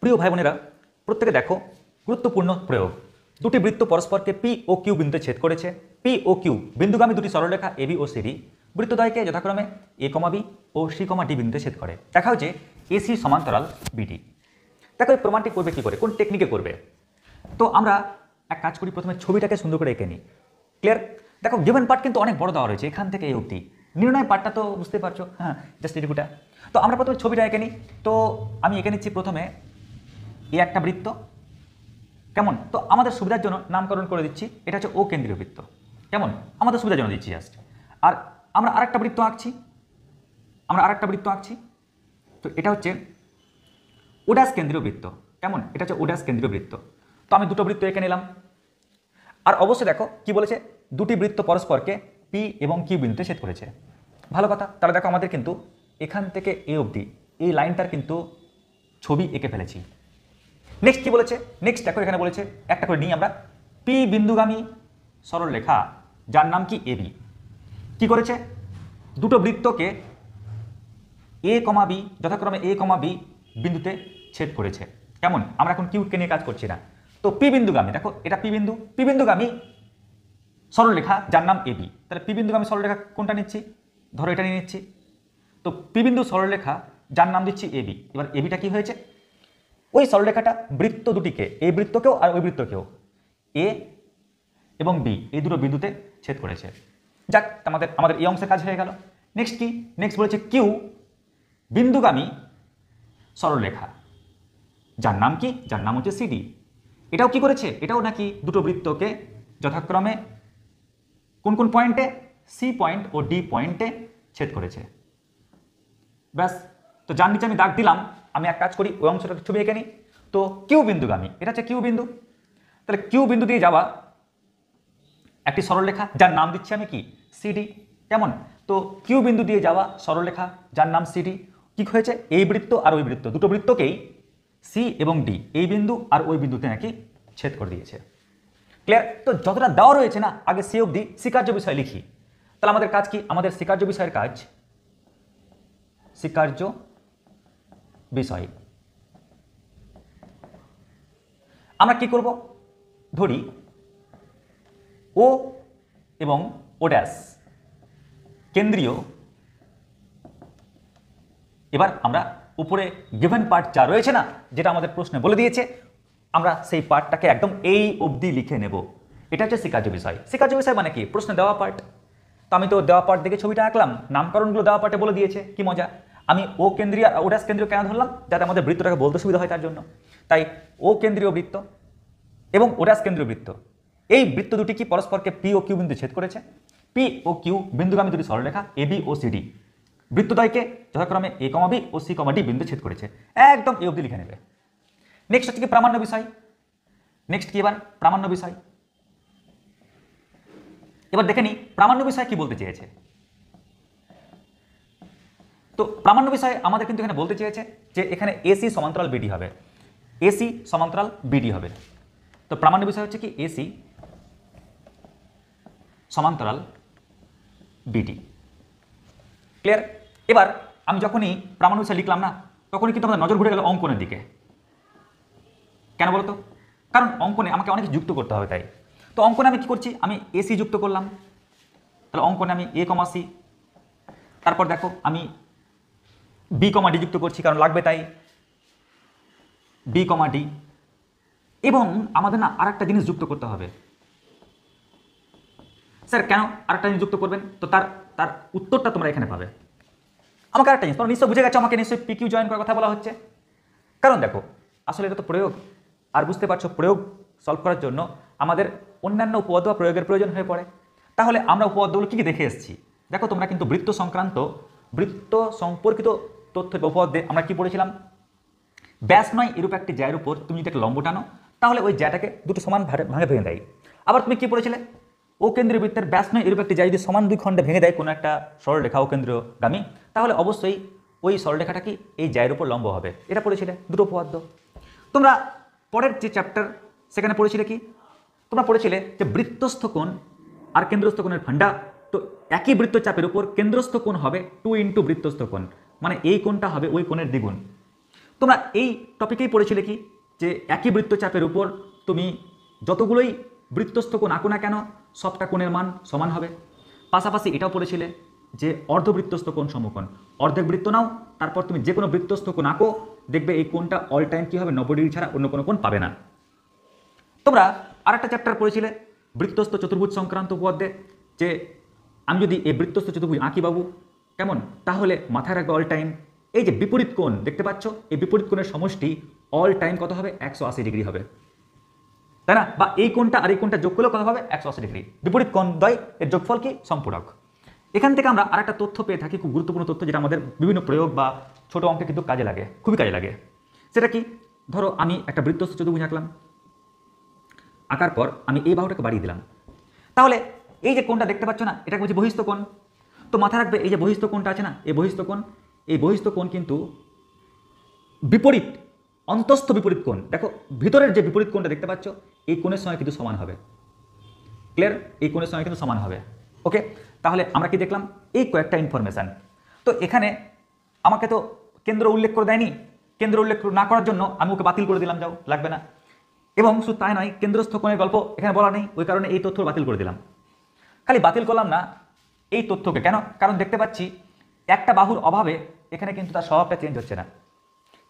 প্রিয় ভাই বোনেরা, প্রত্যেকে দেখো গুরুত্বপূর্ণ প্রয়োগ। দুটি বৃত্ত পরস্পরকে পি ও কিউ বিন্দুতে ছেদ করেছে। পি ও কিউ বিন্দুগামী দুটি সরলরেখা এবি ও সিডি বৃত্তদ্বয়কে যথাক্রমে এ কমা বি ও সি কমা ডি বিন্দুতে ছেদ করে। দেখা হচ্ছে এসি সমান্তরাল বিডি। দেখো এই প্রমাণটি করবে কি করে, কোন টেকনিকে করবে? তো আমরা এক কাজ করি, প্রথমে ছবিটাকে সুন্দর করে এঁকে নিই। ক্লিয়ার? দেখো গিভেন পার্ট কিন্তু অনেক বড় দেওয়া রয়েছে, এখান থেকে এই অবধি। নির্ণয় পার্টটা তো বুঝতে পারছো, হ্যাঁ, জাস্ট এটুকুটা। তো আমরা প্রথমে ছবিটা এঁকে নিই। তো আমি এঁকে নিচ্ছি প্রথমে এই একটা বৃত্ত, কেমন? তো আমাদের সুবিধার জন্য নামকরণ করে দিচ্ছি, এটা হচ্ছে ও কেন্দ্রীয় বৃত্ত। কেমন? আমাদের সুবিধার জন্য দিচ্ছি জাস্ট। আর আমরা আরেকটা বৃত্ত আঁকছি, তো এটা হচ্ছে ওডাস কেন্দ্রীয় বৃত্ত। কেমন? এটা হচ্ছে ওডাস কেন্দ্রীয় বৃত্ত। তো আমি দুটো বৃত্ত এঁকে নিলাম। আর অবশ্যই দেখো কি বলেছে, দুটি বৃত্ত পরস্পরকে পি এবং কিউ বিন্দুতে ছেদ করেছে। ভালো কথা। তাহলে দেখো আমাদের কিন্তু এখান থেকে এ অবধি এই লাইনটার কিন্তু ছবি এঁকে ফেলেছি। নেক্সট কি বলেছে? নেক্সট দেখো এখানে বলেছে, একটা করে নিই আমরা, পি বিন্দুগামী সরল রেখা যার নাম কি এবি কি করেছে, দুটো বৃত্তকে এ কমা বি যথাক্রমে এ কমা বি বিন্দুতে ছেদ করেছে। কেমন? আমরা এখন কিউকে নিয়ে কাজ করছি না। তো পি বিন্দুগামী, দেখো এটা পি বিন্দুগামী সরলরেখা যার নাম এবি। তাহলে পি বিন্দুগামী সরলরেখা কোনটা নিচ্ছি? ধরো এটা নিয়ে নিচ্ছি। তো পি বিন্দু সরলরেখা যার নাম দিচ্ছি এবি। এবার এবিটা কি হয়েছে? ওই সরলরেখাটা বৃত্ত দুটিকে, এই বৃত্তকেও আর ওই বৃত্তকেও এ এবং বি এই দুটো বিন্দুতে ছেদ করেছে। যাক, আমাদের এই অংশের কাজ হয়ে গেল। নেক্সট কি? নেক্সট বলেছে কিউ বিন্দুগামী সরলরেখা যার নাম কি? যার নাম হচ্ছে সিডি। এটাও কি করেছে? এটাও নাকি দুটো বৃত্তকে যথাক্রমে কোন কোন পয়েন্টে? সি পয়েন্ট ও ডি পয়েন্টে ছেদ করেছে। ব্যাস। তো যার নিচে আমি দাগ দিলাম, আমি এক কাজ করি, ওই অংশটার ছবি এঁকে নিই। তো কিউ বিন্দুগামী, এটা হচ্ছে কিউ বিন্দু। তাহলে কিউ বিন্দু দিয়ে যাওয়া একটি সরলরেখা যার নাম দিচ্ছি আমি কি? সিডি। কেমন? তো কিউ বিন্দু দিয়ে যাওয়া সরলরেখা যার নাম সিডি কি হয়েছে? এই বৃত্ত আর ওই বৃত্ত, দুটো বৃত্তকেই সি এবং ডি এই বিন্দু আর ওই বিন্দুতে নাকি ছেদ করে দিয়েছে। ক্লিয়ার? তো যতটা দেওয়া রয়েছে না, আগে সি অবধি স্বীকার্য বিষয় লিখি। তাহলে আমাদের কাজ কি? আমাদের স্বীকার্য বিষয়ের কাজ, স্বীকার্য বিষয় আমরা কি করব? ধরি ও এবং ও ড্যাশ কেন্দ্রীয়। এবার আমরা উপরে গিভেন পার্ট যা রয়েছে না, যেটা আমাদের প্রশ্নে বলে দিয়েছে, আমরা সেই পার্টটাকে একদম এই অবধি লিখে নেব। এটা হচ্ছে স্বীকার্য বিষয়। স্বীকার্য বিষয় মানে কি? প্রশ্নে দেওয়া পার্ট। তো আমি তো দেওয়া পার্ট দেখে ছবিটা আঁকলাম, নামকরণগুলো দেওয়া পার্টে বলে দিয়েছে, কি মজা। আমি ও কেন্দ্রীয় ও ড্যাশ কেন্দ্রীয় কেন ধরলাম? যাতে আমাদের বৃত্তটাকে বলতে সুবিধা হয় তার জন্য। তাই ও কেন্দ্রীয় বৃত্ত এবং ও ড্যাশ কেন্দ্রীয় বৃত্ত, এই বৃত্ত দুটি কি পরস্পরকে পি ও কিউ বিন্দু ছেদ করেছে। পি ও কিউ বিন্দুগামী দুটি সরলরেখা এবি ও সিডি বৃত্তদ্বয়কে যথাক্রমে এ কমা বি ও সি কমা ডি বিন্দু ছেদ করেছে। একদম এ অবধি লিখে নেবে। নেক্সট হচ্ছে কি? প্রামাণ্য বিষয়। নেক্সট কি? এবার প্রামাণ্য বিষয়। এবার দেখে নি প্রামাণ্য বিষয় কি বলতে চেয়েছে। তো প্রামাণ্য বিষয় আমাদের কিন্তু এখানে বলতে চেয়েছে যে এখানে এসি সমান্তরাল বিডি হবে, এসি সমান্তরাল বিডি হবে। তো প্রামাণ্য বিষয় হচ্ছে কি? এসি সমান্তরাল বিডি। ক্লিয়ার? এবার আমি যখনই প্রামাণ্য বিষয় লিখলাম না, তখনই কিন্তু আমাদের নজর ঘুরে গেল অঙ্কনের দিকে। কেন বলতো? কারণ অঙ্কনে আমাকে অনেক যুক্ত করতে হবে। তাই তো অঙ্কনে আমি কি করছি? আমি এসি যুক্ত করলাম। তাহলে অঙ্কনে আমি এ কমা সি, তারপর দেখো আমি বি কমা ডি যুক্ত করছি, কারণ লাগবে তাই বি কমা ডি। এবং আমাদের না আরেকটা জিনিস যুক্ত করতে হবে। স্যার কেন আরেকটা জিনিস যুক্ত করবেন? তো তার উত্তরটা তোমরা এখানে পাবে। আমাকে আরেকটা জিনিস তোমরা নিশ্চয় বুঝে গেছো, আমাকে নিশ্চয়ই পি কিউ জয়েন করার কথা বলা হচ্ছে। কারণ দেখো আসলে এটা তো প্রয়োগ, আর বুঝতে পারছো প্রয়োগ সলভ করার জন্য আমাদের অন্যান্য উপপাদ্য বা প্রয়োগের প্রয়োজন হয়ে পড়ে। তাহলে আমরা উপপাদ্যগুলো কী কী দেখে এসেছি দেখো। তোমরা কিন্তু বৃত্ত সম্পর্কিত তথ্য উপপাদ্যে আমরা কি পড়েছিলাম? ব্যাস নয় এরূপ একটি জ্যায়ের উপর তুমি যদি একটা লম্ব টানো, তাহলে ওই জ্যাটাকে দুটো সমান ভাগে ভেঙে দেয়। আবার তুমি কি পড়েছিলে? ও কেন্দ্রীয় বৃত্তের ব্যাস নয় এরূপ একটি জ্যা যদি সমান দুই খণ্ডে ভেঙে দেয় কোনো একটা সরলরেখা ও কেন্দ্রগামী, তাহলে অবশ্যই ওই সরলরেখাটা কি এই জ্যায়ের উপর লম্ব হবে। এটা পড়েছিলে দুটো উপপাদ্য। তোমরা পরের যে চ্যাপ্টার সেখানে পড়েছিলে কি? তোমরা পড়েছিলে যে বৃত্তস্থ কোণ আর কেন্দ্রস্থ কোণের ফান্ডা। তো একই বৃত্তচাপের উপর কেন্দ্রস্থ কোণ হবে 2 ইন্টু বৃত্তস্থ কোণ, মানে এই কোণটা হবে ওই কোণের দ্বিগুণ। তোমরা এই টপিকেই পড়েছিলে কি যে একই বৃত্তচাপের উপর তুমি যতগুলোই বৃত্তস্থ কোণ আঁকো না কেন সবটা কোণের মান সমান হবে। পাশাপাশি এটাও পড়েছিলে যে অর্ধবৃত্তস্থ কোণ সমকোণ, অর্ধেক বৃত্ত নাও, তারপর তুমি যে কোনো বৃত্তস্থ কোণ আঁকো, দেখবে এই কোণটা অল টাইম কী হবে, 90 ডিগ্রি ছাড়া অন্য কোনো কোণ পাবে না। তোমরা আরেকটা চ্যাপ্টার পড়েছিলে বৃত্তস্থ চতুর্ভুজ সংক্রান্ত উপপাদ্যে, যে আমি যদি এই বৃত্তস্থ চতুর্ভুজ আঁকি বাবু, কেমন, তাহলে মাথায় রাখবে অল টাইম এই যে বিপরীত কোণ দেখতে পাচ্ছ, এই বিপরীত কোণের সমষ্টি অল টাইম কত হবে, 180 ডিগ্রি হবে, তাই না? বা এই কোণটা আর এই কোণটা যোগ করলেও কত হবে, 180 ডিগ্রি। বিপরীত কোণ দ্বয় এর যোগফল কি, সম্পূরক। এখান থেকে আমরা আরেকটা তথ্য পেয়ে থাকি, খুব গুরুত্বপূর্ণ তথ্য, যেটা আমাদের বিভিন্ন প্রয়োগ বা ছোট অঙ্কে কিন্তু কাজে লাগে, খুবই কাজে লাগে। সেটা কি, ধরো আমি একটা বৃত্তস্থ চতুর্ভুজ আঁকলাম, আঁকার পর আমি এই বাহুটাকে বাড়িয়ে দিলাম, তাহলে এই যে কোণটা দেখতে পাচ্ছ না, এটাকে বলছি বহিস্থ কোণ। তো মাথায় রাখবে এই যে বহিস্থ কোণটা আছে না, এই বহিস্থ কোণ, এই বহিস্থ কোণ কিন্তু বিপরীত অন্তস্থ বিপরীত কোণ, দেখো ভিতরের যে বিপরীত কোণটা দেখতে পাচ্ছ এই কোণের সঙ্গে কিন্তু সমান হবে। ক্লিয়ার? এই কোণের সঙ্গে কিন্তু সমান হবে। ওকে, তাহলে আমরা কি দেখলাম, এই কয়েকটা ইনফরমেশান। তো এখানে আমাকে তো কেন্দ্র উল্লেখ করে দেয়নি, কেন্দ্র উল্লেখ না করার জন্য আমি ওকে বাতিল করে দিলাম, যাও লাগবে না। এবং শুধু তাই নয়, কেন্দ্রস্থ কোণের গল্প এখানে বলা নেই, ওই কারণে এই তথ্য বাতিল করে দিলাম। খালি বাতিল করলাম না এই তথ্যকে, কেন, কারণ দেখতে পাচ্ছি একটা বাহুর অভাবে এখানে কিন্তু তার স্বভাবটা চেঞ্জ হচ্ছে না।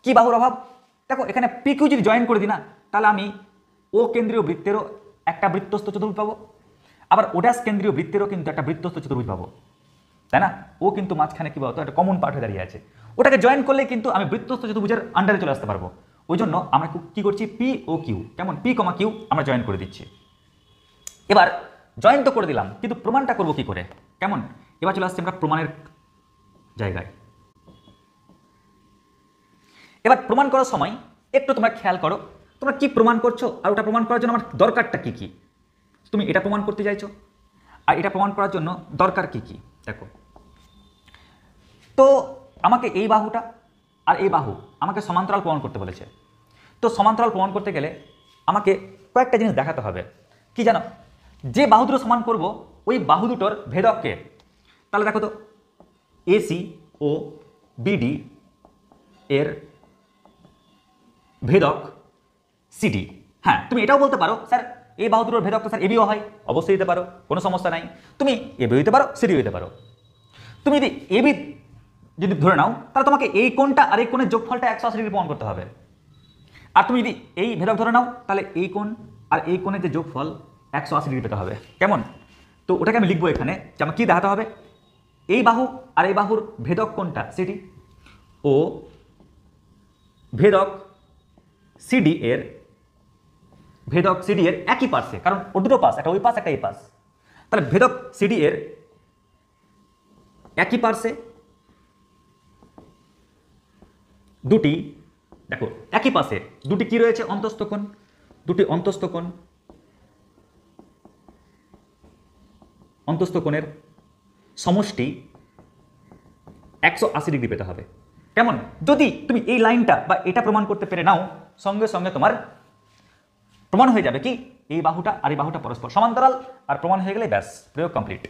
কি বাহুর অভাব, দেখো এখানে পিকিউ যদি জয়েন করে দিই না, তাহলে আমি ও কেন্দ্রীয় বৃত্তেরও একটা বৃত্তস্থ চতুর্ভুজ পাবো, আবার ওডাস কেন্দ্রীয় বৃত্তেরও কিন্তু একটা বৃত্তস্থ চতুর্ভুজ পাবো, তাই না? ও কিন্তু মাঝখানে কি বলতো একটা কমন পার্ট হয়ে দাঁড়িয়ে আছে, ওটাকে জয়েন করলে কিন্তু আমি বৃত্তস্থ চতুর্ভুজের আন্ডারে চলে আসতে পারবো। ওই জন্য আমরা কি করছি, পি ও কিউ, কেমন, পি কমা কিউ আমরা জয়েন করে দিচ্ছি। এবার জয়েন তো করে দিলাম, কিন্তু প্রমাণটা করবো কি করে, কেমন, এবার চলে আসছি আমরা প্রমাণের জায়গায়। এবার প্রমাণ করার সময় একটু তোমরা খেয়াল করো, তোমরা কি প্রমাণ করছো, আর ওটা প্রমাণ করার জন্য আমার দরকারটা কি কি। তুমি এটা প্রমাণ করতে চাইছো, আর এটা প্রমাণ করার জন্য দরকার কি কি, দেখো। তো আমাকে এই বাহুটা আর এই বাহু আমাকে সমান্তরাল প্রমাণ করতে বলেছে। তো সমান্তরাল প্রমাণ করতে গেলে আমাকে কয়েকটা জিনিস দেখাতে হবে। কি জানো, যে বাহু দুটো সমান করব ওই বাহু দুটোর ভেদককে, তাহলে দেখো তো এসি ও বিডি এর ভেদক সিডি। হ্যাঁ, তুমি এটাও বলতে পারো স্যার এই বাহু দুটোর ভেদক তো স্যার এবিও হয়, অবশ্যই দিতে পারো, কোনো সমস্যা নাই। তুমি এবিও দিতে পারো, সিডিও দিতে পারো। তুমি যদি এবি যদি ধরে নাও, তাহলে তোমাকে এই কোণটা আর এই কোণের যোগফলটা 180 ডিগ্রি প্রমাণ করতে হবে। আর তুমি যদি এই ভেদক ধরে নাও, তাহলে এই কোণ আর এই কোণের যে যোগফল 180 ডিগ্রি পেতে হবে, কেমন। তো ওটাকে আমি লিখবো এখানে, যে আমার কী দেখাতে হবে, এই বাহু আর এই বাহুর ভেদক কোণটা সিডি ও ভেদক সিডি এর ভেদক সিডি এর একই পাশে, কারণ ও দুটো পাশ, একটা ওই পাশ একটা এই পাশ, তাহলে ভেদক সিডি এর একই পাশে দুটি, দেখো একই পাশে দুটি কি রয়েছে, অন্তস্থ কোণ, দুটি অন্তস্থ কোণ, অন্তস্থ কোণের সমষ্টি 180 ডিগ্রি পেতে হবে, কেমন। যদি তুমি এই লাইনটা বা এটা প্রমাণ করতে পেরে নাও, সঙ্গে সঙ্গে তোমার প্রমাণ হয়ে যাবে কি এই বাহুটা আর এই বাহুটা পরস্পর সমান্তরাল, আর প্রমাণ হয়ে গেলে ব্যাস প্রয়োগ কমপ্লিট।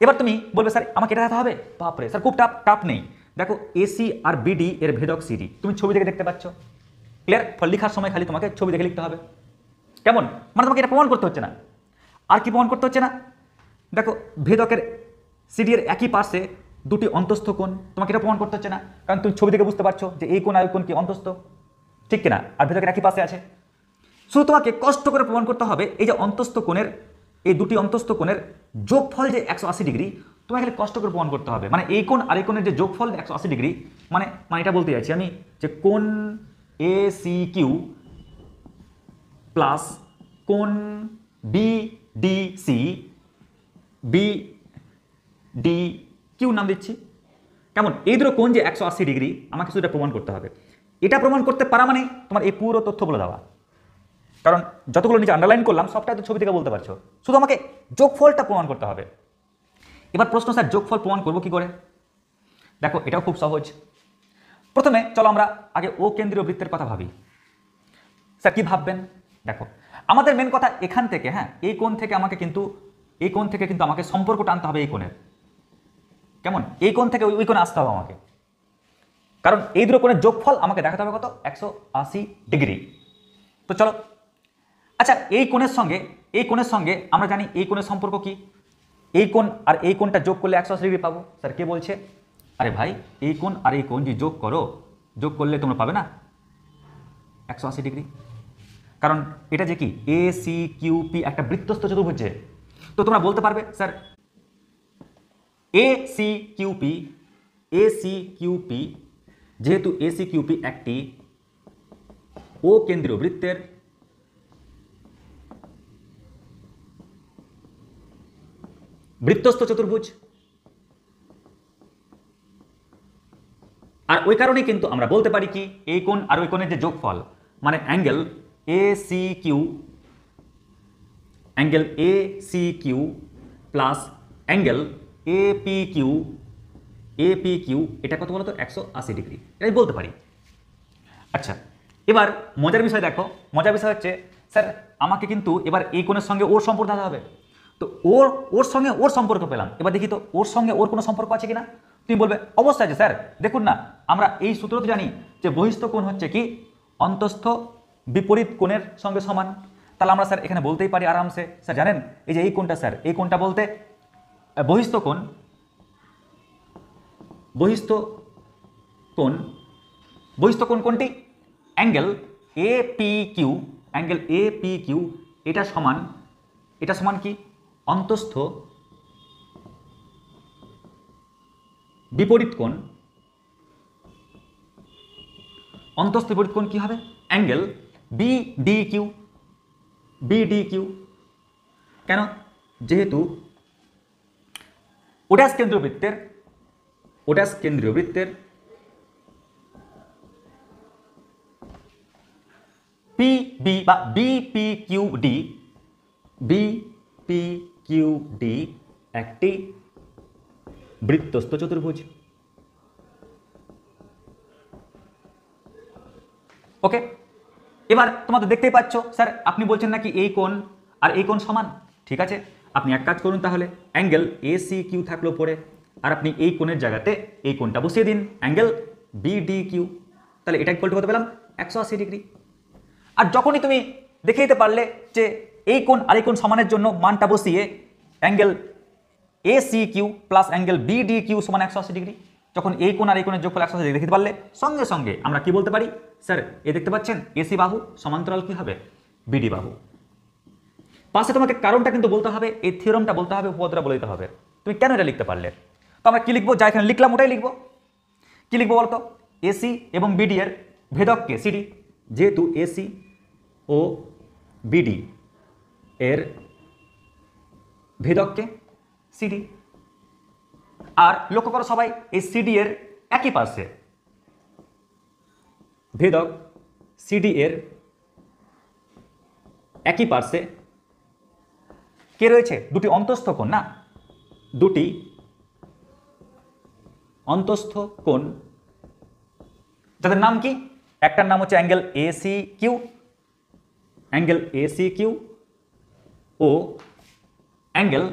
এবার তুমি বলবে স্যার আমাকে এটা দেখাতে হবে, বাপরে স্যার খুব টাফ নেই। দেখো এসি আর বিডি এর ভেদক সিডি তুমি ছবি দেখে দেখতে পাচ্ছ, ক্লিয়ার। ফল লেখার সময় খালি তোমাকে ছবি দেখে লিখতে হবে, কেমন, মানে তোমাকে এটা প্রমাণ করতে হচ্ছে না। আর কি প্রমাণ করতে হচ্ছে না, দেখো ভেদকের সিডি এর একই পাশে দুটি অন্তস্থ কোণ, তোমাকে এটা প্রমাণ করতে হচ্ছে না, কারণ তুমি ছবি দেখে বুঝতে পারছো যে এই কোণ আর ওই কোণ কি অন্তস্থ, ঠিক কিনা, আর ভেদকের একই পাশে আছে। শুধু তোমাকে কষ্ট করে প্রমাণ করতে হবে এই যে অন্তস্থ কোণের, এই দুটি অন্তস্থ কোণের যোগফল যে 180 ডিগ্রি, তোমাকে খালি কষ্ট করে প্রমাণ করতে হবে। মানে এই কোণ আর এই কোণের যে যোগফল 180 ডিগ্রি, মানে এটা বলতে চাইছি আমি যে কোণ এ সি কিউ প্লাস কোণ B D C, B D Q নাম দিচ্ছি, কেমন, এই দুটো কোণ যে 180 ডিগ্রি, আমাকে শুধু এটা প্রমাণ করতে হবে। এটা প্রমাণ করতে পারা মানে তোমার এই পুরো তথ্য বলে দেওয়া, কারণ যতগুলো নিচে আন্ডারলাইন করলাম সবটাই তো ছবি থেকে বলতে পারছো, শুধু আমাকে যোগফলটা প্রমাণ করতে হবে। এবার প্রশ্ন, স্যার যোগফল প্রমাণ করবো কি করে, দেখো এটাও খুব সহজ। প্রথমে চলো আমরা আগে ও কেন্দ্রীয় বৃত্তের কথা ভাবি। স্যার কি ভাববেন, দেখো আমাদের মেন কথা এখান থেকে, হ্যাঁ এই কোণ থেকে আমাকে কিন্তু, এই কোণ থেকে কিন্তু আমাকে সম্পর্ক টানতে হবে এই কোণের, কেমন, এই কোণ থেকে ওই কোণে আসতে হবে আমাকে। কারণ এই দুটো কোণের যোগফল আমাকে দেখাতে হবে কত, 180 ডিগ্রি। তো চলো, আচ্ছা এই কোণের সঙ্গে আমরা জানি এই কোণের সম্পর্ক কি, এই কোণ আর এই কোণটা যোগ করলে 180 ডিগ্রি পাবো। স্যার কে বলছে? আরে ভাই, এই কোণ আর এই কোণ যে যোগ করো, যোগ করলে তোমরা পাবে না 180 ডিগ্রি। কারণ এটা যে কি এ সি কিউ পি একটা বৃত্তস্থ চতুর্ভুজে। তো তোমরা বলতে পারবে sir A C Q P যেহেতু এ সি কিউ পি একটি ও কেন্দ্রীয় বৃত্তের বৃত্তস্থ চতুর্ভুজ, আর ওই কারণেই কিন্তু আমরা বলতে পারি কি এই কোণ আর ওই কোণের যে যোগফল মানে angle A C Q plus angle A P Q এটা কত বলো তো 180 ডিগ্রি, এটাই বলতে পারি। আচ্ছা এবার মজার বিষয় দেখো, মজার বিষয় হচ্ছে স্যার আমাকে কিন্তু এবার এই কোণের সঙ্গে ওর সম্পর্ক দিতে হবে। তো ওর সঙ্গে ওর সম্পর্ক পেলাম, এবার দেখি তো ওর সঙ্গে ওর কোনো সম্পর্ক আছে কিনা। তুমি বলবে অবশ্যই আছে স্যার, দেখুন না আমরা এই সূত্র তো জানি যে বহিস্থ কোণ হচ্ছে কি অন্তস্থ বিপরীত কোণের সঙ্গে সমান। তাহলে আমরা স্যার এখানে বলতেই পারি আরামসে, স্যার জানেন এই যে এই কোণটা স্যার, এই কোণটা বলতে বহিস্থ কোণ কোনটি? অ্যাঙ্গেল এ পি কিউ এটা সমান কি অন্তস্থ বিপরীত কোণ। অন্তস্থ বিপরীত কোণ কি হবে? অ্যাঙ্গেল বিডিকিউ। কেন? যেহেতু ওডাস কেন্দ্রীয় বৃত্তের পিবি বা বিপিকিউডি একটি বৃত্তস্থ চতুর্ভুজ। ওকে, এবার তোমাদের দেখতেই পাচ্ছ স্যার আপনি বলছেন নাকি এই কোণ আর এই কোণ সমান। ঠিক আছে, আপনি এক কাজ করুন তাহলে, অ্যাঙ্গেল এ সি কিউ থাকলো পরে, আর আপনি এই কোণের জায়গাতে এই কোণটা বসিয়ে দিন অ্যাঙ্গেল বিডিকিউ। তাহলে এটা ইকুয়াল টু কত পেলাম? 180 ডিগ্রি। আর যখনই তুমি দেখিয়ে দিতে পারলে যে এই কোণ আর এই কোণ সমানের জন্য মানটা বসিয়ে angle A C Q plus angle BDQ সমান 180 ডিগ্রি, যখন এই কোণ আর এই কোণের যোগফল 180 ডিগ্রি দেখাতে পারলে সঙ্গে সঙ্গে আমরা কি বলতে পারি? স্যার এ দেখতে পাচ্ছেন এসি বাহু সমান্তরাল কি হবে? বিডি বাহু। পাশে তোমাকে কারণটা কিন্তু বলতে হবে, এই থিওরামটা বলতে হবে, উপপাদ্যটা বলে দিতে হবে তুমি কেন এটা লিখতে পারলে। তো আমরা কি লিখবো? যা এখানে লিখলাম ওটাই লিখবো। কি লিখবো বলতো? এসি এবং বিডি এর ভেদককে সিডি, যেহেতু এসি ও বিডি এর ভেদককে সিডি। আর লক্ষ্য করো সবাই এই সিডি এর একই পাশে ভেদক সিডি এর একই পার্শ্বে কে রয়েছে? দুটি অন্তস্থ কোণ, না দুটি অন্তস্থ কোণ, যাদের নাম কি? একটার নাম হচ্ছে অ্যাঙ্গেল এসি কিউ ও অ্যাঙ্গেল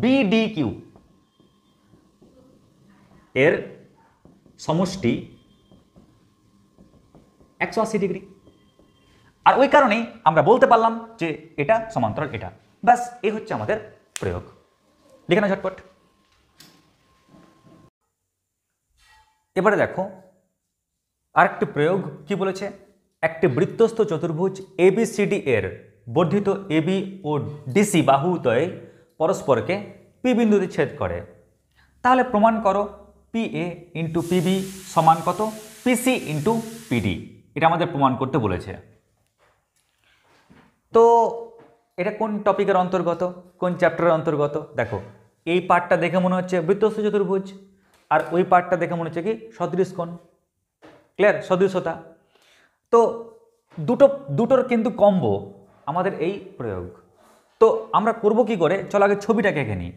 বিডিকিউ এর সমষ্টি 180 ডিগ্রি। আর ওই কারণেই আমরা বলতে পারলাম যে এটা সমান্তরাল এটা। ব্যাস এই হচ্ছে আমাদের প্রয়োগ। লিখে নাও ঝটপট। এবারে দেখো আরেকটি প্রয়োগ কি বলেছে? একটি বৃত্তস্থ চতুর্ভুজ এবিসিডি এর বর্ধিত এবি ও ডিসি বাহুদ্বয় পরস্পরকে পি বিন্দুতে ছেদ করে। তাহলে প্রমাণ করো পি এ ইন্টু পিবি সমান কত? পিসি ইন্টু পিডি। এটা আমাদের প্রমাণ করতে বলেছে। তো এটা কোন টপিকের অন্তর্গত, কোন চ্যাপ্টারের অন্তর্গত? দেখো এই পার্টটা দেখে মনে হচ্ছে বৃত্তস্থ চতুর্ভুজ, আর ওই পার্টটা দেখে মনে হচ্ছে কি সদৃশ কোণ। ক্লিয়ার? সদৃশতা। তো দুটোর কিন্তু কম্বো আমাদের এই প্রয়োগ। তো আমরা করব কি করে? চলো আগে ছবিটাকে এঁকে নিই।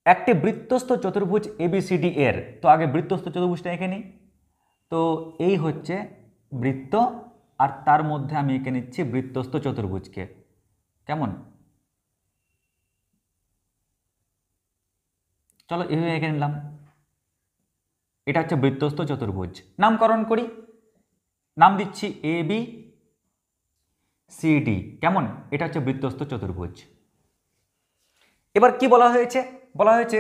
একটি বৃত্তস্থ চতুর্ভুজ এবিসিডি এর, তো আগে বৃত্তস্থ চতুর্ভুজটা এঁকে নিই। তো এই হচ্ছে বৃত্ত, আর তার মধ্যে আমি এঁকে নিচ্ছি বৃত্তস্থ চতুর্ভুজকে। কেমন? চলো এভাবে এঁকে নিলাম। এটা হচ্ছে বৃত্তস্থ চতুর্ভুজ। নামকরণ করি, নাম দিচ্ছি এ বি সি ডি। কেমন? এটা হচ্ছে বৃত্তস্থ চতুর্ভুজ। এবার কি বলা হয়েছে? বলা হয়েছে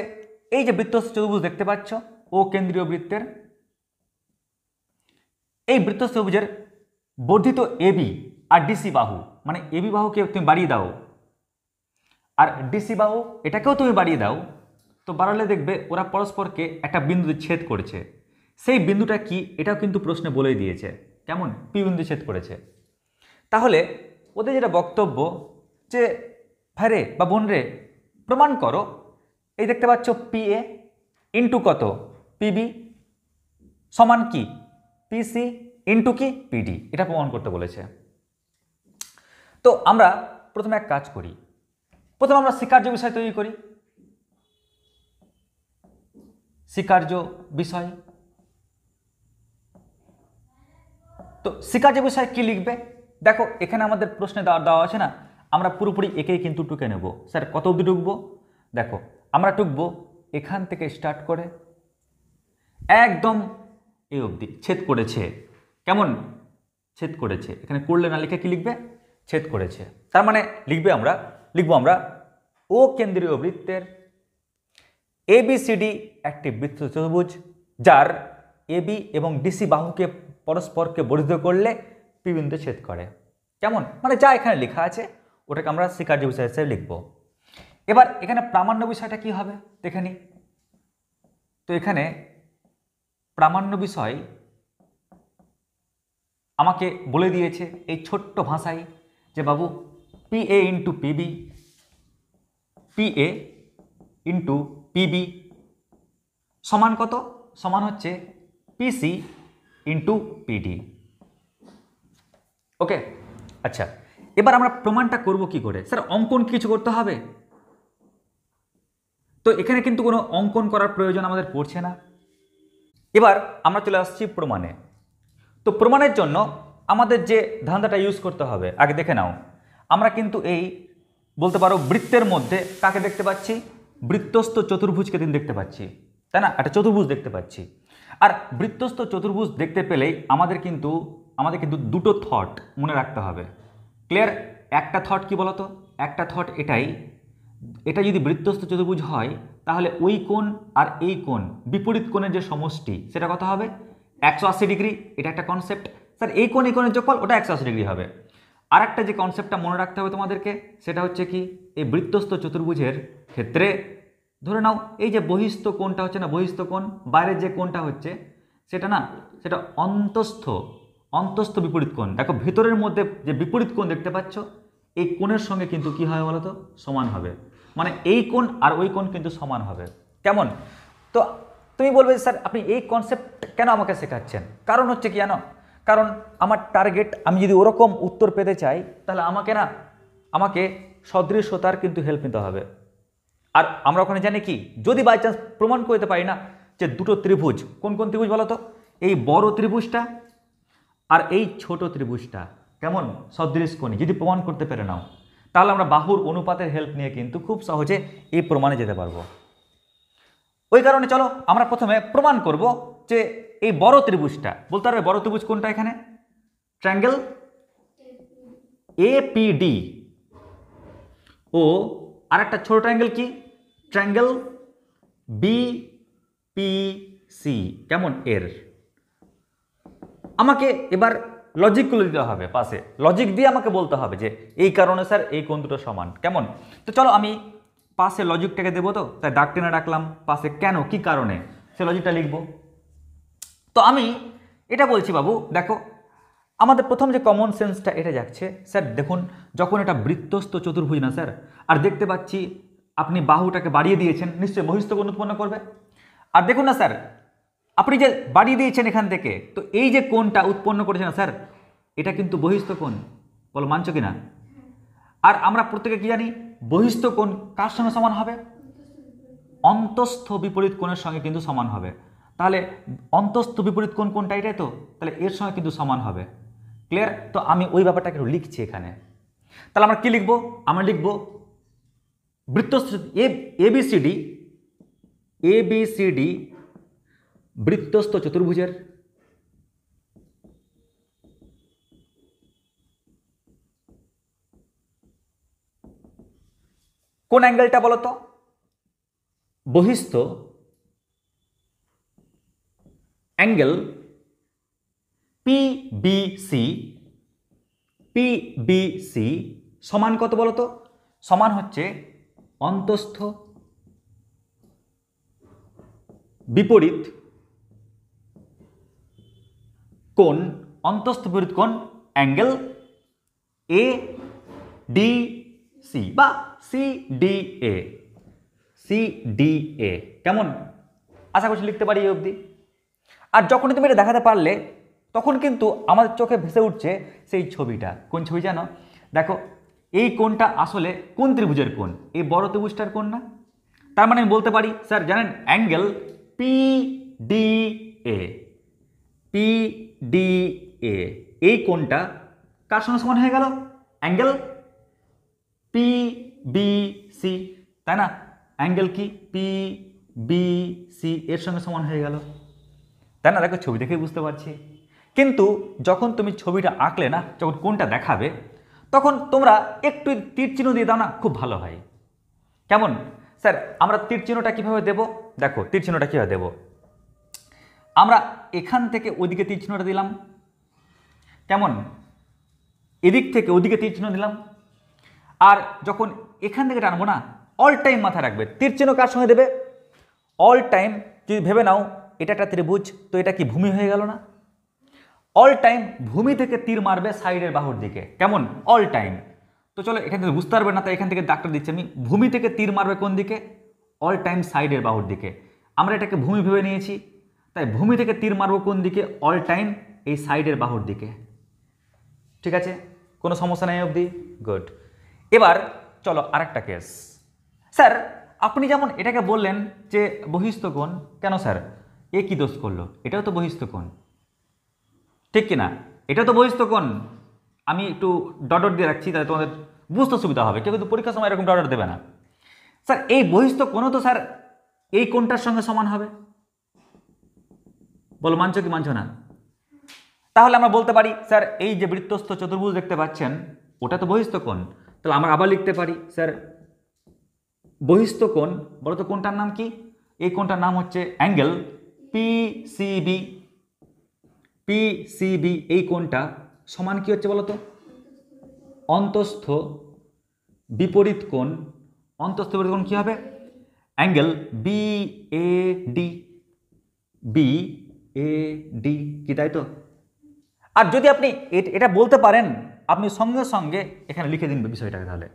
এই যে বৃত্তস্থ চতুর্ভুজ দেখতে পাচ্ছ, ও কেন্দ্রীয় বৃত্তের, এই বৃত্তস্থ চতুর্ভুজের বর্ধিত এবি আর ডিসি বাহু, মানে এবি বাহুকে তুমি বাড়িয়ে দাও আর ডিসি বাহু এটাকেও তুমি বাড়িয়ে দাও, তো বাড়ালে দেখবে ওরা পরস্পরকে একটা বিন্দুতে ছেদ করেছে। সেই বিন্দুটা কি এটাও কিন্তু প্রশ্নে বলেই দিয়েছে। কেমন? পি বিন্দু ছেদ করেছে। তাহলে ওদের যেটা বক্তব্য যে ভাই রে বা বোন রে প্রমাণ করো, এই দেখতে পাচ্ছ পি এ ইন্টু কত পিবি সমান কি পিসি ইন্টু কি পিডি, এটা প্রমাণ করতে বলেছে। তো আমরা প্রথমে এক কাজ করি, প্রথমে আমরা স্বীকার্য বিষয় তৈরি করি। স্বীকার্য বিষয়, তো স্বীকার্য বিষয় কি লিখবে? দেখো এখানে আমাদের প্রশ্নে দেওয়া আছে না, আমরা পুরোপুরি একেই কিন্তু টুকে নেব। স্যার কত অবধি টুকবো? দেখো আমরা টুকবো এখান থেকে স্টার্ট করে একদম এই অবধি ছেদ করেছে। কেমন? ছেদ করেছে। এখানে করলে না লিখে কি লিখবে? ছেদ করেছে। তার মানে লিখবো আমরা ও কেন্দ্রীয় বৃত্তের এবিসিডি একটি বৃত্ত চতুর্ভুজ যার এবি এবং ডিসি বাহুকে পরস্পরকে বর্ধিত করলে পি বিন্দু ছেদ করে। কেমন? মানে যা এখানে লেখা আছে ওটাকে আমরা স্বীকার্য বিষয় হিসেবে লিখব। এবার এখানে প্রামাণ্য বিষয়টা কি হবে দেখে নিই। তো এখানে প্রামাণ্য বিষয় আমাকে বলে দিয়েছে এই ছোট্ট ভাষায় যে বাবু P A into PB, P A into PB সমান কত? সমান হচ্ছে পিসি ইন্টু পিডি। ওকে, আচ্ছা এবার আমরা প্রমাণটা করব কি করে? স্যার অঙ্কন কিছু করতে হবে? তো এখানে কিন্তু কোনো অঙ্কন করার প্রয়োজন আমাদের পড়ছে না। এবার আমরা চলে আসছি প্রমাণে। তো প্রমাণের জন্য আমাদের যে ধান্দাটা ইউজ করতে হবে আগে দেখে নাও। আমরা কিন্তু এই বলতে পারো বৃত্তের মধ্যে কাকে দেখতে পাচ্ছি? বৃত্তস্থ চতুর্ভুজকে দেখতে পাচ্ছি, তাই না? একটা চতুর্ভুজ দেখতে পাচ্ছি। আর বৃত্তস্থ চতুর্ভুজ দেখতে পেলেই আমাদের কিন্তু দুটো থট মনে রাখতে হবে। ক্লিয়ার? একটা থট কি বলতো? একটা থট এটা যদি বৃত্তস্থ চতুর্ভুজ হয় তাহলে ওই কোণ আর এই কোণ বিপরীত কোণের যে সমষ্টি সেটা কত হবে? 180 ডিগ্রি। এটা একটা কনসেপ্ট। স্যার এই কোণের যোগফল ওটা 180 ডিগ্রি হবে। আর একটা যে কনসেপ্টটা মনে রাখতে হবে তোমাদেরকে সেটা হচ্ছে কি, এই বৃত্তস্থ চতুর্ভুজের ক্ষেত্রে ধরে নাও এই যে বহিস্থ কোণটা হচ্ছে না, বহিস্থ কোণ বাইরের যে কোণটা হচ্ছে সেটা অন্তস্থ বিপরীত কোণ। দেখো ভেতরের মধ্যে যে বিপরীত কোণ দেখতে পাচ্ছ এই কোণের সঙ্গে কিন্তু কি হবে বলো তো? সমান হবে। মানে এই কোণ আর ওই কোণ কিন্তু সমান হবে। কেমন? তো তুমি বলবে স্যার আপনি এই কনসেপ্ট কেন আমাকে শেখাচ্ছেন? কারণ হচ্ছে কি জানো? কারণ আমার টার্গেট, আমি যদি ওরকম উত্তর পেতে চাই তাহলে আমাকে সদৃশ্যতার কিন্তু হেল্প নিতে হবে। আর আমরা ওখানে জানি কি, যদি বাই চান্স প্রমাণ করতে পারি না যে দুটো ত্রিভুজ, কোন কোন ত্রিভুজ বলো তো? এই বড় ত্রিভুজটা আর এই ছোট ত্রিভুজটা কেমন সদৃশকোণী, যদি প্রমাণ করতে পেরে নাও তাহলে আমরা বাহুর অনুপাতের হেল্প নিয়ে কিন্তু খুব সহজে এই প্রমাণে যেতে পারবো। ওই কারণে চলো আমরা প্রথমে প্রমাণ করব যে এই বড় ত্রিভুজটা, বলতে পারবে বড় ত্রিভুজ কোনটা? এখানে ট্রায়াঙ্গেল এপিডি ও আর একটা ছোট ট্রায়াঙ্গেল কি? Triangle BPC. কেমন? এর আমাকে এবার লজিকগুলো দিতে হবে পাশে, লজিক দিয়ে আমাকে বলতে হবে যে এই কারণে স্যার এই কোণ দুটো সমান। কেমন? তো চলো আমি পাশে লজিকটাকে দেবো, তো তাই দাগ টেনে রাখলাম পাশে কেন কি কারণে সে লজিকটা লিখবো। তো আমি এটা বলছি বাবু দেখো আমাদের প্রথম যে কমন সেন্সটা এটা যাচ্ছে, স্যার দেখুন যখন এটা বৃত্তস্থ চতুর্ভুজ না স্যার, আর দেখতে পাচ্ছি আপনি বাহুটাকে বাড়িয়ে দিয়েছেন, নিশ্চয়ই বহিস্থ কোণ উৎপন্ন করবে। আর দেখুন না স্যার আপনি যে বাড়িয়ে দিয়েছেন এখান থেকে, তো এই যে কোণটা উৎপন্ন করেছে না স্যার, এটা কিন্তু বহিস্থ কোণ। বলো মানছো কিনা? আর আমরা প্রত্যেকে কি জানি বহিস্থ কোণ কার সঙ্গে সমান হবে? অন্তস্থ বিপরীত কোণের সঙ্গে কিন্তু সমান হবে। তাহলে অন্তস্থ বিপরীত কোণ কোনটা? এটাই তো। তাহলে এর সঙ্গে কিন্তু সমান হবে। ক্লিয়ার? তো আমি ওই ব্যাপারটাকে লিখছি এখানে। তাহলে আমরা কি লিখবো? আমরা লিখবো বৃত্তস্থ এবিসিডি বৃত্তস্থ চতুর্ভুজের কোন অ্যাঙ্গেলটা বলতো? বহিস্থ অ্যাঙ্গেল পিবিসি, পিবিসি সমান কত বলতো? সমান হচ্ছে অন্তস্থ বিপরীত কোণ, অন্তস্থ বিপরীত কোণ অ্যাঙ্গেল এ ডি সি বা সিডিএ, সিডিএ। কেমন? আশা করছি লিখতে পারি এই অবধি। আর যখনই তুমি এটা দেখাতে পারলে তখন কিন্তু আমাদের চোখে ভেসে উঠছে সেই ছবিটা। কোন ছবি জানো? দেখো, এই কোণটা আসলে কোন ত্রিভুজের কোণ? এই বড় ত্রিভুজটার কোণ না? তার মানে আমি বলতে পারি স্যার জানেন অ্যাঙ্গেল পিডিএ, পিডিএ এই কোণটা কার সঙ্গে সমান হয়ে গেল? অ্যাঙ্গেল পিবিসি, তাই না? অ্যাঙ্গেল কি? পিবিসি এর সঙ্গে সমান হয়ে গেল, তাই না? দেখো ছবি দেখেই বুঝতে পারছি। কিন্তু যখন তুমি ছবিটা আঁকলে না, যখন কোনটা দেখাবে তখন তোমরা একটু তীর চিহ্ন দিয়ে দাও না, খুব ভালো হয়। কেমন? স্যার আমরা তীর চিহ্নটা কীভাবে দেবো? দেখো তীর চিহ্নটা কীভাবে দেবো, আমরা এখান থেকে ওইদিকে তীর চিহ্নটা দিলাম, কেমন? এদিক থেকে ওদিকে তীর চিহ্ন দিলাম। আর যখন এখান থেকে টানবো না, অল টাইম মাথায় রাখবে তীর চিহ্ন কার সঙ্গে দেবে? অল টাইম যদি ভেবে নাও এটা একটা ত্রিভুজ, তো এটা কি ভূমি হয়ে গেল না? অল টাইম ভূমি থেকে তীর মারবে সাইডের বাহুর দিকে, কেমন? All time. তো চলো এখান থেকে বুঝতে পারবে না, তাই এখান থেকে ডাক্তার দিচ্ছি আমি, ভূমি থেকে তীর মারবে কোন দিকে? অল টাইম সাইডের বাহুর দিকে। আমরা এটাকে ভূমি ভেবে নিয়েছি, তাই ভূমি থেকে তীর মারবো কোন দিকে? অল টাইম এই সাইডের বাহুর দিকে। ঠিক আছে, কোনো সমস্যা নেই অবধি? গুড। এবার চলো আরেকটা কেস। স্যার আপনি যেমন এটাকে বললেন যে বহিস্থ কোণ, কেন স্যার এ কি দোষ করলো? এটাও তো বহিস্থ কোণ, ঠিক কিনা? এটা তো বহিস্থ কোণ। আমি একটু ডট ডট দিয়ে রাখছি তাহলে তোমাদের বুঝতে সুবিধা হবে, কেউ কিন্তু পরীক্ষার সময় এরকম ডট ডট দেবে না। স্যার এই বহিস্থ কোণও তো স্যার এই কোণটার সঙ্গে সমান হবে, বলো মানছো কি মানছো না? তাহলে আমরা বলতে পারি স্যার এই যে বৃত্তস্থ চতুর্ভুজ দেখতে পাচ্ছেন ওটা তো বহিস্থ কোণ। তাহলে আমরা আবার লিখতে পারি স্যার বহিস্থ কোণ, বলো তো কোণটার নাম কি? এই কোণটার নাম হচ্ছে অ্যাঙ্গেল পিসিবি, পিসিবি এই কোণটা সমান কি হচ্ছে বলো তো? অন্তস্থ বিপরীত কোণ, অন্তস্থ বিপরীত কোণ কি হবে? অ্যাঙ্গেল বিএডি, বিএডি কি, তাই তো? আর যদি আপনি এটা বলতে পারেন আপনি সঙ্গে সঙ্গে এখানে লিখে দিন বিষয়টাকে। তাহলে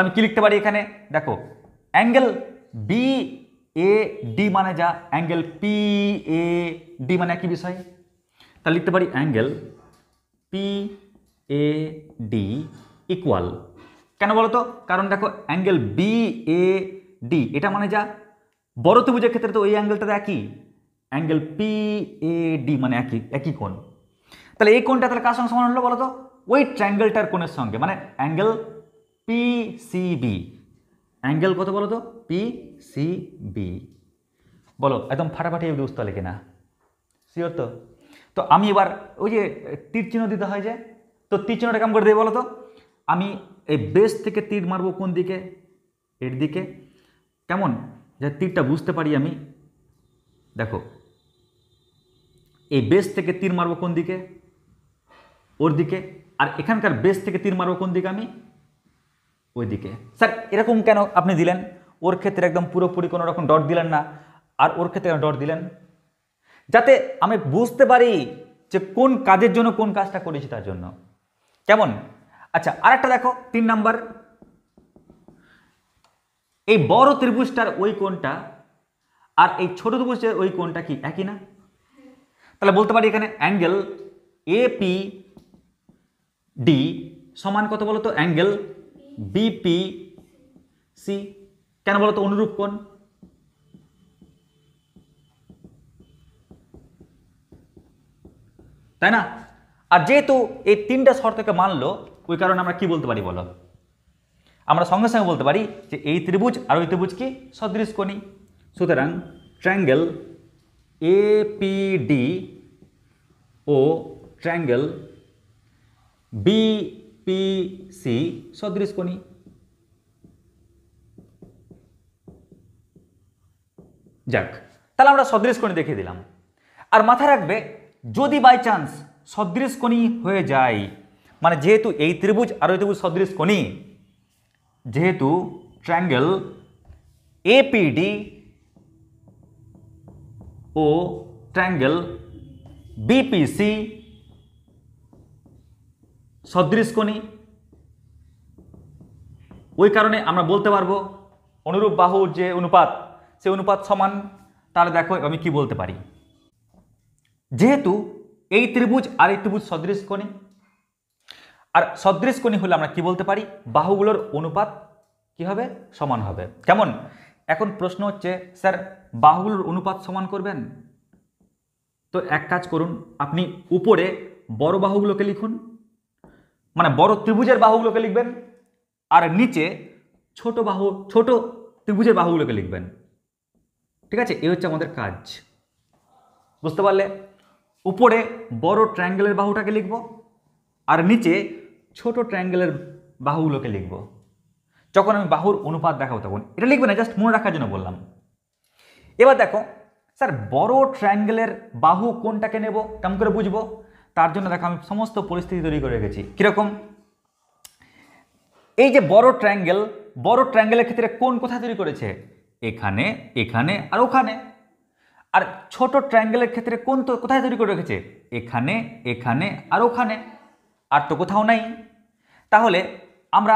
আমি কি লিখতে পারি এখানে? দেখো অ্যাঙ্গেল বিএডি মানে যা, অ্যাঙ্গেল পিএডি মানে একই বিষয়। তাহলে লিখতে পারি অ্যাঙ্গেল পিএডি ইকুয়াল, কেন বলো তো? কারণ দেখো অ্যাঙ্গেল বিএডি এটা মানে যা, বড় ত্রিভুজের ক্ষেত্রে তো এই অ্যাঙ্গেলটা একই, অ্যাঙ্গেল পিএডি মানে একই কোণ। তাহলে এই কোণটা তাহলে কার সঙ্গে সমান হলো বলো তো? ওই ট্রায়াঙ্গেলটার কোণের সঙ্গে, মানে অ্যাঙ্গেল পিসিবি। অ্যাঙ্গেল কত বলো তো? পিসিবি। বলো একদম ফাটাফাটি বুঝতে পারলে কিনা? শিওর তো? তো আমি এবার ওই যে তীর চিহ্ন দিতে হয় যে, তো তীর চিহ্নটা কেমন করে দেবে বলো তো? আমি এই বেস থেকে তীর মারবো কোন দিকে? এর দিকে। কেমন? যে তীরটা বুঝতে পারি আমি, দেখো এই বেস থেকে তীর মারবো কোন দিকে? ওর দিকে। আর এখানকার বেস থেকে তীর মারবো কোন দিকে আমি? ওই দিকে। স্যার এরকম কেন আপনি দিলেন? ওর ক্ষেত্রে একদম পুরোপুরি কোনো রকম ডট দিলেন না, আর ওর ক্ষেত্রে ডট দিলেন, যাতে আমি বুঝতে পারি যে কোন কাজের জন্য কোন কাজটা করেছি তার জন্য। কেমন? আচ্ছা আরেকটা দেখো 3 নাম্বার, এই বড় ত্রিভুজটার ওই কোণটা আর এই ছোট ত্রিভুজের ওই কোণটা কি একই না? তাহলে বলতে পারি এখানে অ্যাঙ্গেল এপি ডি সমান কত বলতো? Angle B P C. কেন বলতো? অনুরূপ কোণ। তাই না? আর যেহেতু এই 3টা শর্তকে মানলো, ওই কারণে আমরা কি বলতে পারি বলো? আমরা সঙ্গে সঙ্গে বলতে পারি যে এই ত্রিভুজ আর ওই ত্রিভুজ কি সদৃশকোণী। সুতরাং ট্রায়াঙ্গেল এপিডি ও ট্রায়াঙ্গেল বিপিসি সদৃশকোণী। যাক, তাহলে আমরা সদৃশকোণী দেখিয়ে দিলাম। আর মাথায় রাখবে, যদি বাই চান্স সদৃশকোণী হয়ে যায়, মানে যেহেতু এই ত্রিভুজ আর ওই ত্রিভুজ সদৃশকোণী, যেহেতু ট্রায়াঙ্গেল এপিডি ও ট্রায়াঙ্গেল বিপিসি সদৃশকোণী, ওই কারণে আমরা বলতে পারবো অনুরূপ বাহুর যে অনুপাত, সে অনুপাত সমান। তাহলে দেখো আমি কি বলতে পারি, যেহেতু এই ত্রিভুজ আর এই ত্রিভুজ সদৃশকোণী, আর সদৃশকোণী হলে আমরা কি বলতে পারি, বাহুগুলোর অনুপাত কি হবে, সমান হবে। কেমন? এখন প্রশ্ন হচ্ছে স্যার বাহুগুলোর অনুপাত সমান করবেন, তো এক কাজ করুন, আপনি উপরে বড় বাহুগুলোকে লিখুন, মানে বড় ত্রিভুজের বাহুগুলোকে লিখবেন, আর নিচে ছোট ত্রিভুজের বাহুগুলোকে লিখবেন। ঠিক আছে, এই হচ্ছে আমাদের কাজ, বুঝতে পারলে? উপরে বড় ট্রায়াঙ্গেলের বাহুটাকে লিখব, আর নিচে ছোট ট্রায়াঙ্গেলের বাহুগুলোকে লিখব। যখন আমি বাহুর অনুপাত দেখাবো তখন এটা লিখবে না, জাস্ট মনে রাখার জন্য বললাম। এবার দেখো স্যার, বড় ট্রায়াঙ্গেলের বাহু কোনটাকে নেব, কেমন করে বুঝবো? তার জন্য দেখো আমি সমস্ত পরিস্থিতি তৈরি করে রেখেছি। কিরকম? এই যে বড় ট্রায়াঙ্গেলের ক্ষেত্রে কোন কোথায় তৈরি করেছে, এখানে, এখানে আর ওখানে। আর ছোট ট্রায়াঙ্গেলের ক্ষেত্রে কোন তো কোথায় তৈরি করে রেখেছে, এখানে, এখানে আর ওখানে, আর তো কোথাও নাই। তাহলে আমরা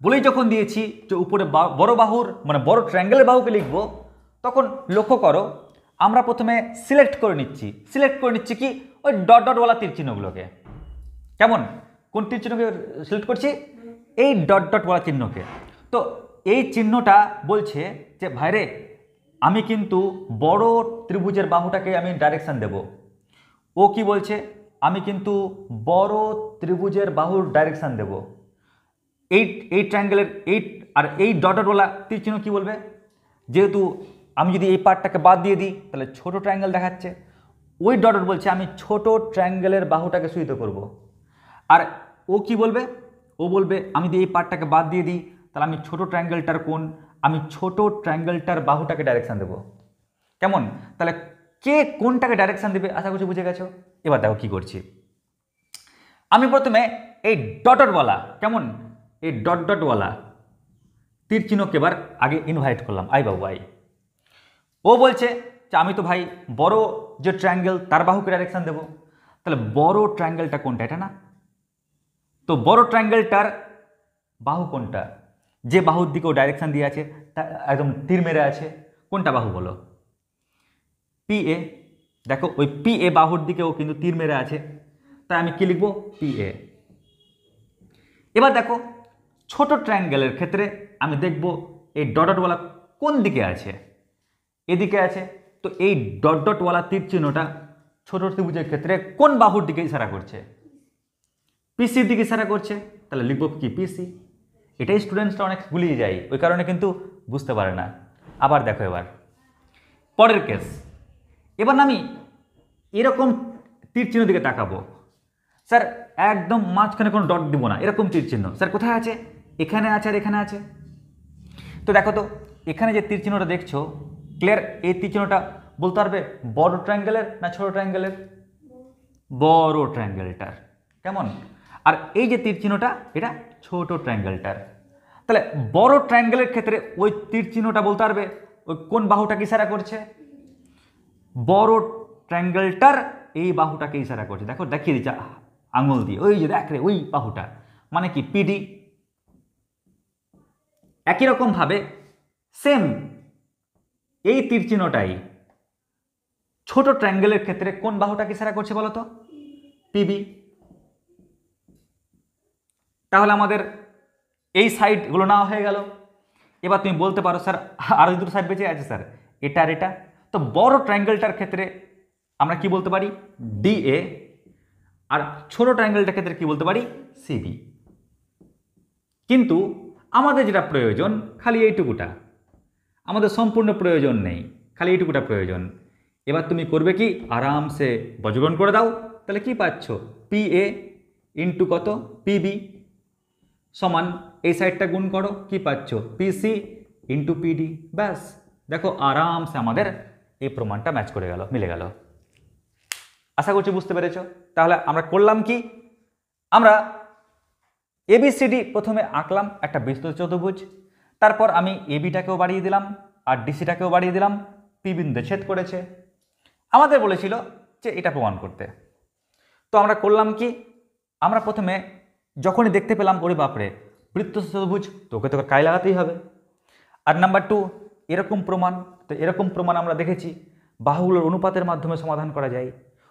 বলেই যখন দিয়েছি যে উপরে বড় বাহুর মানে বড় ট্রায়াঙ্গেলের বাহুকে লিখব, তখন লক্ষ্য করো আমরা প্রথমে সিলেক্ট করে নিচ্ছি কি, ওই ডট ডটওয়ালা তীর চিহ্নগুলোকে। কেমন? কোন তীর চিহ্নকে সিলেক্ট করছি? এই ডট ডটওয়ালা চিহ্নকে। তো এই চিহ্নটা বলছে যে ভাইরে আমি কিন্তু বড় ত্রিভুজের বাহুটাকে আমি ডাইরেকশন দেব। ও কি বলছে, আমি কিন্তু বড় ত্রিভুজের বাহুর ডাইরেকশন দেব। এই ট্রায়াঙ্গেলের এই ডটওয়ালা তীর চিহ্ন কি বলবে, যেহেতু আমি যদি এই পার্টটাকে বাদ দিয়ে দিই তাহলে ছোট ট্রায়াঙ্গেল দেখাচ্ছে, ওই ডট বলছে আমি ছোট ট্রায়াঙ্গেলের বাহুটাকে সূচিত করব। আর ও কি বলবে, ও বলবে আমি যদি এই পার্টটাকে বাদ দিয়ে দিই তাহলে আমি ছোট ট্রায়াঙ্গেলটার বাহুটাকে ডাইরেকশন দেব। কেমন? তাহলে কে কোনটাকে ডাইরেকশন দেবে আশা করছি বুঝে গেছো। এবার দেখো কি করছি, আমি প্রথমে এই ডটওয়ালা, কেমন, এই ডটওয়ালা তীর চিহ্নকে এবার আগে ইনভাইট করলাম, আই বাবু আই। ও বলছে যে আমি তো ভাই বড় যে ট্রায়াঙ্গেল তার বাহুকে ডাইরেকশন দেব, তাহলে বড় ট্রায়াঙ্গেলটা কোনটা, এটা না? তো বড় ট্রায়াঙ্গেলটার বাহু কোনটা, যে বাহুর দিকে ও ডাইরেকশন দিয়ে আছে, তা একদম তীর মেরে আছে, কোনটা বাহু বলো? PA। দেখো ওই PA বাহুর দিকে ও কিন্তু তীর মেরে আছে, তাই আমি কি লিখবো, PA। এবার দেখো ছোট ট্রায়াঙ্গেলের ক্ষেত্রে আমি দেখব এই ডটওয়ালা কোন দিকে আছে, এদিকে আছে। তো এই ডটওয়ালা তীর চিহ্নটা ছোট ত্রিভুজের ক্ষেত্রে কোন বাহুর দিকে ইশারা করছে, পিসির দিকে ইশারা করছে, তাহলে লিখব কি, পিসি। এটাই স্টুডেন্টসরা অনেক গুলিয়ে যায়, ওই কারণে কিন্তু বুঝতে পারে না। আবার দেখো এবার পরের কেস, এবার আমি এরকম তীর চিহ্ন দিকে তাকাবো, স্যার একদম মাঝখানে কোনো ডট দিব না, এরকম তীর চিহ্ন স্যার কোথায় আছে, এখানে আছে আর এখানে আছে। তো দেখো তো এখানে যে তীর চিহ্নটা দেখছো ক্লিয়ার, এই তীর চিহ্নটা বলতে পারবে বড় ট্রায়াঙ্গেলের না ছোট ট্রায়াঙ্গেলের, বড় ট্রায়াঙ্গেলটার। কেমন? আর এই যে তীর চিহ্নটা এটা ছোট ট্রায়াঙ্গেলটার। তাহলে বড় ট্রায়াঙ্গেলের ক্ষেত্রে ওই তীর চিহ্নটা বলতে পারবে ওই কোন বাহুটাকে ইশারা করছে, বড় ট্রায়াঙ্গেলটার এই বাহুটাকে ইশারা করছে। দেখো দেখিয়ে দিচ্ছে আঙুল দিয়ে, ওই যে দেখ রে ওই বাহুটা, মানে কি, PD। একই রকম ভাবে সেম এই তীর চিহ্নটাই ছোট ট্রায়াঙ্গেলের ক্ষেত্রে কোন বাহুটাকে ইশারা করছে বলো তো, PB। তাহলে আমাদের এই সাইডগুলো নেওয়া হয়ে গেল। এবার তুমি বলতে পারো স্যার আরো দুটো সাইড বেঁচে আছে স্যার, এটা আর এটা। তো বড় ট্রায়াঙ্গেলটার ক্ষেত্রে আমরা কি বলতে পারি, DA। আর ছোট ট্রায়াঙ্গেলটার ক্ষেত্রে কি বলতে পারি, CB। কিন্তু আমাদের যেটা প্রয়োজন খালি এইটুকুটা, আমাদের সম্পূর্ণ প্রয়োজন নেই, খালি এইটুকুটা প্রয়োজন। এবার তুমি করবে কি, আরামসে বর্গীকরণ করে দাও। তাহলে কি পাচ্ছ, পি এ ইন্টু কত, পিবি সমান এই সাইডটা গুণ করো, কি পাচ্ছ, পিসি ইন্টু পিডি। ব্যাস দেখো আরামসে আমাদের এই প্রমাণটা ম্যাচ করে গেল, মিলে গেল। আশা করছি বুঝতে পেরেছ। তাহলে আমরা করলাম কি, আমরা এবিসিডি প্রথমে আঁকলাম একটা বৃত্ত চতুর্ভুজ, তারপর আমি এবিটাকেও বাড়িয়ে দিলাম আর ডিসিটাকেও বাড়িয়ে দিলাম, পি বিন্দুতে ছেদ করেছে। আমাদের বলেছিল যে এটা প্রমাণ করতে। তো আমরা করলাম কি, আমরা প্রথমে যখনই দেখতে পেলাম ওরে বাপরে বৃত্ত চতুর্ভুজ, তো ওকে তোকে কায় লাগাতেই হবে। আর নাম্বার 2 এরকম প্রমাণ, তো এরকম প্রমাণ আমরা দেখেছি বাহুগুলোর অনুপাতের মাধ্যমে সমাধান করা যায়।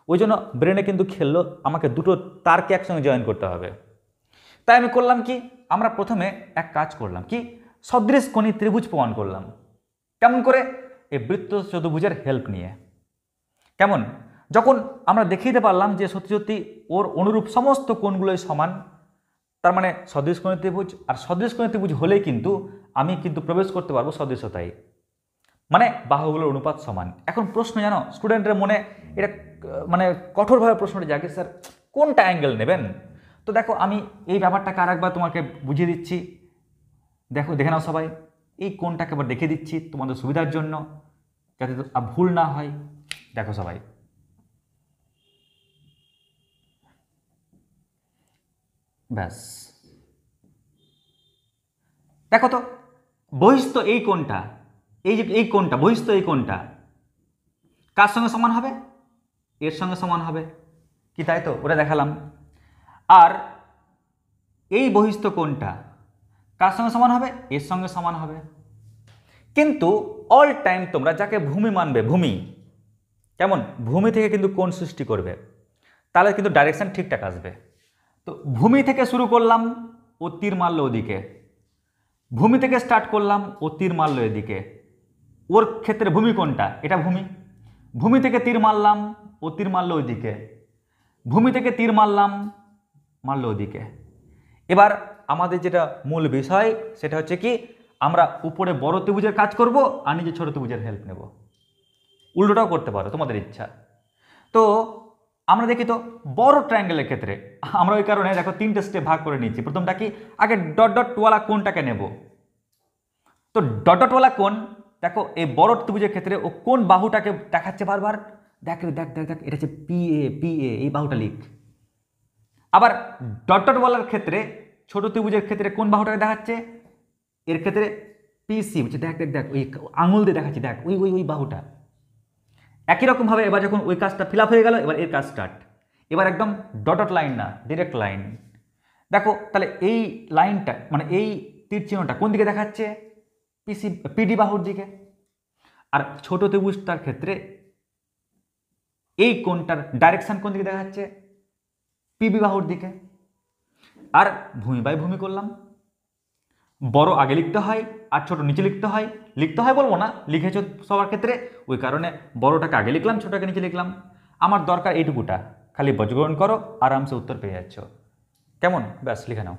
ওই জন্য ব্রেনে কিন্তু খেললো আমাকে দুটো তারকে একসঙ্গে জয়েন করতে হবে। তাই আমি করলাম কি, আমরা প্রথমে এক কাজ করলাম কি, সদৃশকোণী ত্রিভুজ প্রমাণ করলাম। কেমন করে, এই বৃত্ত চতুর্ভুজের হেল্প নিয়ে। কেমন, যখন আমরা দেখিয়ে দিতে পারলাম যে সত্যি সত্যি ওর অনুরূপ সমস্ত কোণগুলোই সমান, তার মানে সদৃশকোণী ত্রিভুজ, আর সদৃশকোণী ত্রিভুজ হলেই কিন্তু আমি কিন্তু প্রবেশ করতে পারবো সদৃশতায়, মানে বাহুগুলোর অনুপাত সমান। এখন প্রশ্ন জানো স্টুডেন্টের মনে এটা মানে কঠোরভাবে প্রশ্নটা জাগে, স্যার কোনটা অ্যাঙ্গেল নেবেন। তো দেখো আমি এই ব্যাপারটাকে আরেকবার তোমাকে বুঝিয়ে দিচ্ছি, দেখো দেখে নাও সবাই, এই কোণটাকে আবার দেখিয়ে দিচ্ছি তোমাদের সুবিধার জন্য, যাতে ভুল না হয়। দেখো সবাই, ব্যাস দেখো তো, বহিস্থ এই কোণটা, এই যে এই কোণটা বহিস্থ, এই কোণটা কার সঙ্গে সমান হবে, এর সঙ্গে সমান হবে কি, তাই তো ওটা দেখালাম। আর এই বহিস্থ কোণটা কার সঙ্গে সমান হবে, এর সঙ্গে সমান হবে। কিন্তু অল টাইম তোমরা যাকে ভূমি মানবে, ভূমি, কেমন ভূমি থেকে কিন্তু কোণ সৃষ্টি করবে, তাহলে কিন্তু ডাইরেকশন ঠিকঠাক আসবে। তো ভূমি থেকে শুরু করলাম, ও তীর মারল ওদিকে, ভূমি থেকে স্টার্ট করলাম, ও তীর মারল এদিকে। ওর ক্ষেত্রে ভূমি কোনটা, এটা ভূমি, ভূমি থেকে তীর মারলাম, ও তীর মারলো ওইদিকে, ভূমি থেকে তীর মারলাম, মারলো ওইদিকে। এবার আমাদের যেটা মূল বিষয় সেটা হচ্ছে কি, আমরা উপরে বড় ত্রিভুজের কাজ করব আর নিচে ছোট ত্রিভুজের হেল্প নেব। উল্টোটাও করতে পারো তোমাদের ইচ্ছা। তো আমরা দেখি তো বড় ট্রায়াঙ্গেলের ক্ষেত্রে আমরা ওই কারণে দেখো 3টে স্টেপ ভাগ করে নিচ্ছি। প্রথমটা কি, আগে ডট ডটওয়ালা কোণটাকে নেব। তো ডট ডটওয়ালা কোণ, দেখো এই বড় ত্রিভুজের ক্ষেত্রে ও কোন বাহুটাকে দেখাচ্ছে বারবার, দেখ দেখ দেখ দেখ, এটা হচ্ছে পি এ, এই বাহুটা লিখ। আবার ডট ডটওয়ালার ক্ষেত্রে, ছোট ত্রিভুজের ক্ষেত্রে কোন বাহুটাকে দেখাচ্ছে, এর ক্ষেত্রে পিসি, বলছে দেখ দেখ দেখ, ওই আঙুল দিয়ে দেখাচ্ছি, দেখ ওই ওই ওই বাহুটা। একই রকমভাবে এবার যখন ওই কাজটা ফিল আপ হয়ে গেল, এবার এর কাজ স্টার্ট। এবার একদম ডট লাইন না, ডিরেক্ট লাইন। দেখো তাহলে এই লাইনটা মানে এই তীর চিহ্নটা কোন দিকে দেখাচ্ছে, পিডি বাহুর দিকে। আর ছোট ত্রিভুজটার ক্ষেত্রে এই কোণটার ডাইরেকশন কোন দিকে দেখাচ্ছে, পিবি বাহুর দিকে। আর ভূমি বাই ভূমি করলাম, বড় আগে লিখতে হয় আর ছোট নিচে লিখতে হয়। লিখতে হয় বলবো না, লিখেছ সবার ক্ষেত্রে, ওই কারণে বড়টাকে আগে লিখলাম, ছোটটাকে নিচে লিখলাম। আমার দরকার এইটুকুটা, খালি বর্গীকরণ করো, আরামসে উত্তর পেয়ে যাচ্ছ। কেমন, ব্যাস লিখে নাও।